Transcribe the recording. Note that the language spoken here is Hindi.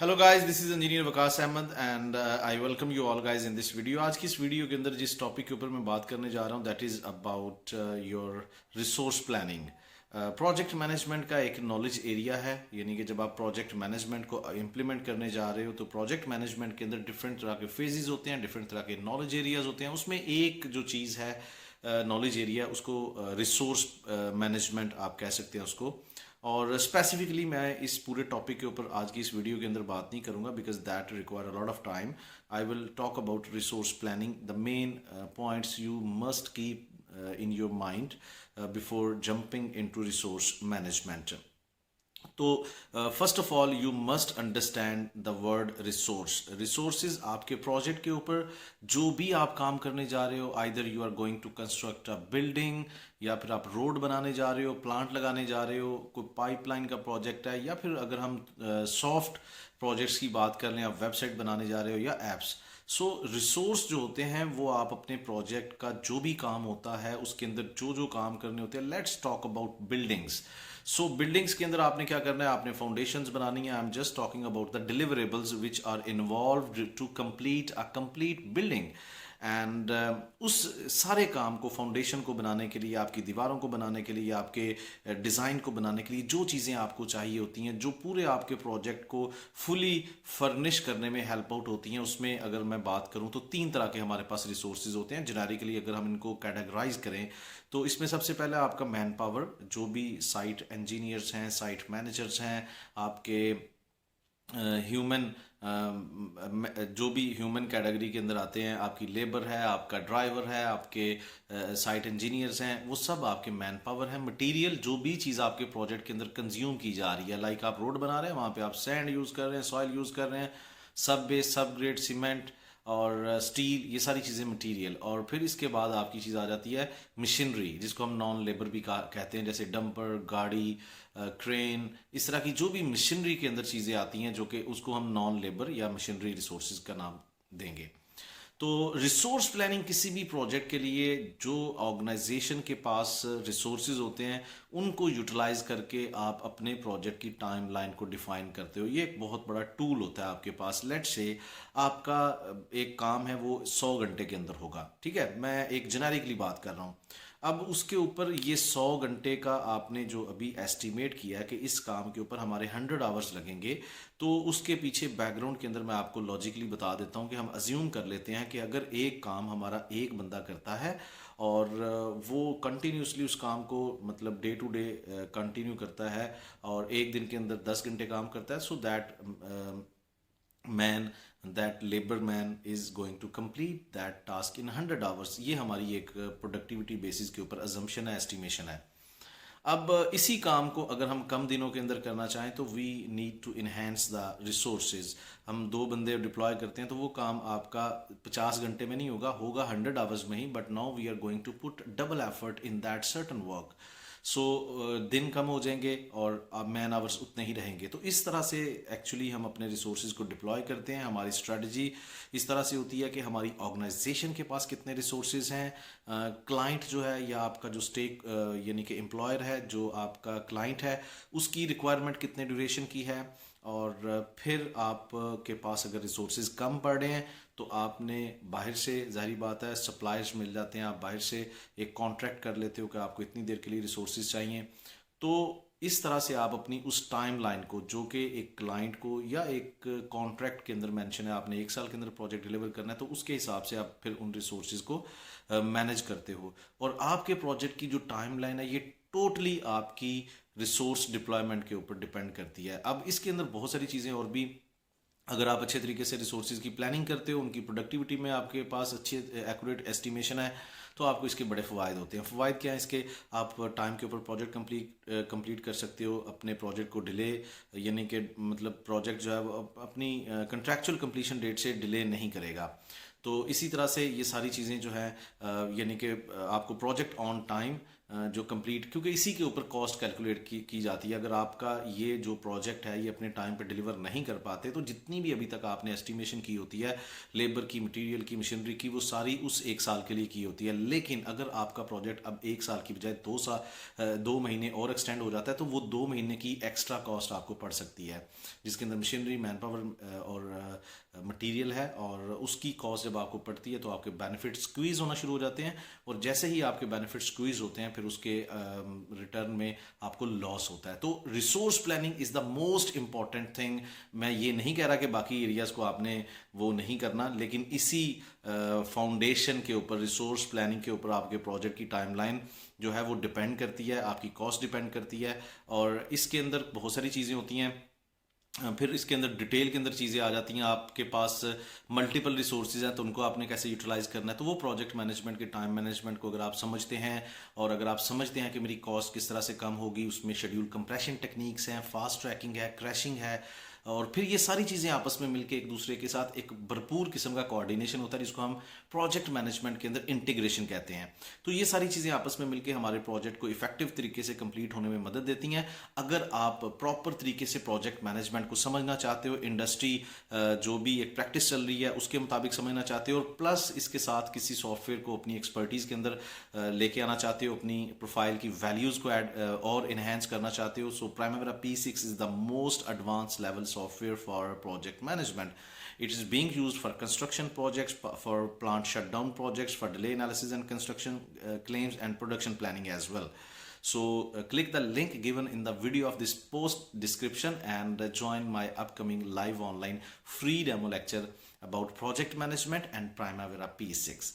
Hello guys, this is engineer Waqas Ahmed and I welcome you all guys in this video. आज की इस वीडियो के अंदर जिस टॉपिक के ऊपर मैं बात करने जा रहा हूँ that is about your resource planning. Project management का एक नॉलेज एरिया है, यानी कि जब आप प्रोजेक्ट मैनेजमेंट को इम्प्लीमेंट करने जा रहे हो तो प्रोजेक्ट मैनेजमेंट के अंदर डिफरेंट तरह के फेजेस होते हैं, डिफरेंट तरह के नॉलेज एरियाज होते हैं। उसमें एक जो चीज़ है नॉलेज एरिया, उसको रिसोर्स मैनेजमेंट आप कह सकते हैं उसको। और स्पेसिफिकली मैं इस पूरे टॉपिक के ऊपर आज की इस वीडियो के अंदर बात नहीं करूंगा because that require a lot of time. I will talk about resource planning, the main points you must keep in your mind before jumping into resource management. तो first of all you must understand the word resource. Resources आपके प्रोजेक्ट के ऊपर जो भी आप काम करने जा रहे हो, either you are going to construct a building, या फिर आप रोड बनाने जा रहे हो, प्लांट लगाने जा रहे हो, कोई पाइपलाइन का प्रोजेक्ट है, या फिर अगर हम सॉफ्ट प्रोजेक्ट्स की बात कर लें, आप वेबसाइट बनाने जा रहे हो या एप्स। सो रिसोर्स जो होते हैं वो आप अपने प्रोजेक्ट का जो भी काम होता है उसके अंदर जो जो काम करने होते हैं। Let's talk about buildings. So buildings के अंदर आपने क्या करना है, आपने फाउंडेशंस बनानी है। I am just talking about the deliverables which are involved to complete a complete building. And उस सारे काम को, फाउंडेशन को बनाने के लिए, आपकी दीवारों को बनाने के लिए, आपके डिज़ाइन को बनाने के लिए जो चीज़ें आपको चाहिए होती हैं, जो पूरे आपके प्रोजेक्ट को फुली फर्निश करने में हेल्प आउट होती हैं, उसमें अगर मैं बात करूं तो तीन तरह के हमारे पास रिसोर्सेज होते हैं। जेनेरिकली अगर हम इनको कैटेगराइज करें तो इसमें सबसे पहले आपका मैन पावर, जो भी साइट इंजीनियर्स हैं, साइट मैनेजर्स हैं, आपके ह्यूमन जो भी ह्यूमन कैटेगरी के अंदर आते हैं, आपकी लेबर है, आपका ड्राइवर है, आपके साइट इंजीनियर्स हैं, वो सब आपके मैन पावर है। मटेरियल, जो भी चीज़ आपके प्रोजेक्ट के अंदर कंज्यूम की जा रही है, लाइक आप रोड बना रहे हैं, वहाँ पे आप सैंड यूज़ कर रहे हैं, सॉइल यूज़ कर रहे हैं, सब बेस, सब ग्रेड सीमेंट और स्टील, ये सारी चीज़ें मटेरियल। और फिर इसके बाद आपकी चीज़ आ जाती है मशीनरी, जिसको हम नॉन लेबर भी कहते हैं, जैसे डंपर, गाड़ी, क्रेन, इस तरह की जो भी मशीनरी के अंदर चीज़ें आती हैं, जो कि उसको हम नॉन लेबर या मशीनरी रिसोर्सेज का नाम देंगे। तो रिसोर्स प्लानिंग किसी भी प्रोजेक्ट के लिए जो ऑर्गेनाइजेशन के पास रिसोर्सेज होते हैं उनको यूटिलाइज करके आप अपने प्रोजेक्ट की टाइमलाइन को डिफाइन करते हो। ये एक बहुत बड़ा टूल होता है आपके पास। लेट्स से आपका एक काम है वो 100 घंटे के अंदर होगा, ठीक है, मैं एक जेनेरिकली बात कर रहा हूँ। अब उसके ऊपर ये 100 घंटे का आपने जो अभी एस्टिमेट किया है कि इस काम के ऊपर हमारे 100 आवर्स लगेंगे, तो उसके पीछे बैकग्राउंड के अंदर मैं आपको लॉजिकली बता देता हूँ कि हम अज्यूम कर लेते हैं कि अगर एक काम हमारा एक बंदा करता है और वो कंटिन्यूसली उस काम को मतलब डे टू डे कंटिन्यू करता है और एक दिन के अंदर 10 घंटे काम करता है, so that man, that labour man is going to complete that task in 100 hours. ये हमारी एक प्रोडक्टिविटी बेसिस के ऊपर अजम्पशन है, एस्टिमेशन है। अब इसी काम को अगर हम कम दिनों के अंदर करना चाहें तो we need to enhance the resources. हम 2 बंदे डिप्लॉय करते हैं तो वो काम आपका 50 घंटे में नहीं होगा, होगा 100 आवर्स में ही, but now we are going to put double effort in that certain work. So दिन कम हो जाएंगे और मैन आवर्स उतने ही रहेंगे। तो इस तरह से एक्चुअली हम अपने रिसोर्सेज को डिप्लॉय करते हैं। हमारी स्ट्रेटजी इस तरह से होती है कि हमारी ऑर्गेनाइजेशन के पास कितने रिसोर्सेज हैं, क्लाइंट जो है या आपका जो स्टेक यानी कि एम्प्लॉयर है, जो आपका क्लाइंट है, उसकी रिक्वायरमेंट कितने ड्यूरेशन की है। और फिर आप के पास अगर रिसोर्सेज कम पड़ रहे हैं तो आपने बाहर से, जाहिर बात है, सप्लायर्स मिल जाते हैं, आप बाहर से एक कॉन्ट्रैक्ट कर लेते हो कि आपको इतनी देर के लिए रिसोर्सेज चाहिए। तो इस तरह से आप अपनी उस टाइम लाइन को, जो कि एक क्लाइंट को या एक कॉन्ट्रैक्ट के अंदर मेंशन है, आपने 1 साल के अंदर प्रोजेक्ट डिलीवर करना है, तो उसके हिसाब से आप फिर उन रिसोर्सेज को मैनेज करते हो। और आपके प्रोजेक्ट की जो टाइम लाइन है ये टोटली आपकी रिसोर्स डिप्लॉयमेंट के ऊपर डिपेंड करती है। अब इसके अंदर बहुत सारी चीज़ें और भी, अगर आप अच्छे तरीके से रिसोर्सेज की प्लानिंग करते हो, उनकी प्रोडक्टिविटी में आपके पास अच्छे एक्यूरेट एस्टिमेशन है, तो आपको इसके बड़े फ़वाद होते हैं। फ़वाद क्या है इसके, आप टाइम के ऊपर प्रोजेक्ट कंप्लीट कर सकते हो, अपने प्रोजेक्ट को डिले, यानी कि मतलब प्रोजेक्ट जो है वो अपनी कंट्रैक्चुअल कंप्लीशन डेट से डिले नहीं करेगा। तो इसी तरह से ये सारी चीज़ें जो है यानी कि आपको प्रोजेक्ट ऑन टाइम जो कंप्लीट, क्योंकि इसी के ऊपर कॉस्ट कैलकुलेट की जाती है। अगर आपका ये जो प्रोजेक्ट है ये अपने टाइम पे डिलीवर नहीं कर पाते तो जितनी भी अभी तक आपने एस्टिमेशन की होती है लेबर की, मटेरियल की, मशीनरी की, वो सारी उस एक साल के लिए की होती है। लेकिन अगर आपका प्रोजेक्ट अब एक साल की बजाय 2 महीने और एक्सटेंड हो जाता है तो वो 2 महीने की एक्स्ट्रा कॉस्ट आपको पड़ सकती है, जिसके अंदर मशीनरी, मैन पावर और मटेरियल है। और उसकी कॉस्ट जब आपको पड़ती है तो आपके बेनिफिट स्क्वीज होना शुरू हो जाते हैं, और जैसे ही आपके बेनिफिट स्क्वीज होते हैं फिर उसके रिटर्न में आपको लॉस होता है। तो resource planning is the most important thing. मैं ये नहीं कह रहा कि बाकी एरियाज को आपने वो नहीं करना, लेकिन इसी फाउंडेशन के ऊपर, रिसोर्स प्लानिंग के ऊपर आपके प्रोजेक्ट की टाइमलाइन जो है वो डिपेंड करती है, आपकी कॉस्ट डिपेंड करती है। और इसके अंदर बहुत सारी चीज़ें होती हैं। फिर इसके अंदर डिटेल के अंदर चीज़ें आ जाती हैं। आपके पास मल्टीपल रिसोर्सेज हैं तो उनको आपने कैसे यूटिलाइज करना है। तो वो प्रोजेक्ट मैनेजमेंट के टाइम मैनेजमेंट को अगर आप समझते हैं, और अगर आप समझते हैं कि मेरी कॉस्ट किस तरह से कम होगी, उसमें शेड्यूल कंप्रेशन टेक्निक्स हैं, फास्ट ट्रैकिंग है, क्रैशिंग है, और फिर ये सारी चीज़ें आपस में मिलकर एक दूसरे के साथ एक भरपूर किस्म का कोऑर्डिनेशन होता है, जिसको हम प्रोजेक्ट मैनेजमेंट के अंदर इंटीग्रेशन कहते हैं। तो ये सारी चीज़ें आपस में मिलकर हमारे प्रोजेक्ट को इफेक्टिव तरीके से कंप्लीट होने में मदद देती हैं। अगर आप प्रॉपर तरीके से प्रोजेक्ट मैनेजमेंट को समझना चाहते हो, इंडस्ट्री जो भी एक प्रैक्टिस चल रही है उसके मुताबिक समझना चाहते हो, और प्लस इसके साथ किसी सॉफ्टवेयर को अपनी एक्सपर्टीज़ के अंदर लेके आना चाहते हो, अपनी प्रोफाइल की वैल्यूज़ को ऐड और इन्हेंस करना चाहते हो, सो प्राइमेरा P6 is the most advance level software for project management. It is being used for construction projects, for plant shutdown projects, for delay analysis and construction claims, and production planning as well. So click the link given in the video of this post description and join my upcoming live online free demo lecture about project management and Primavera P6.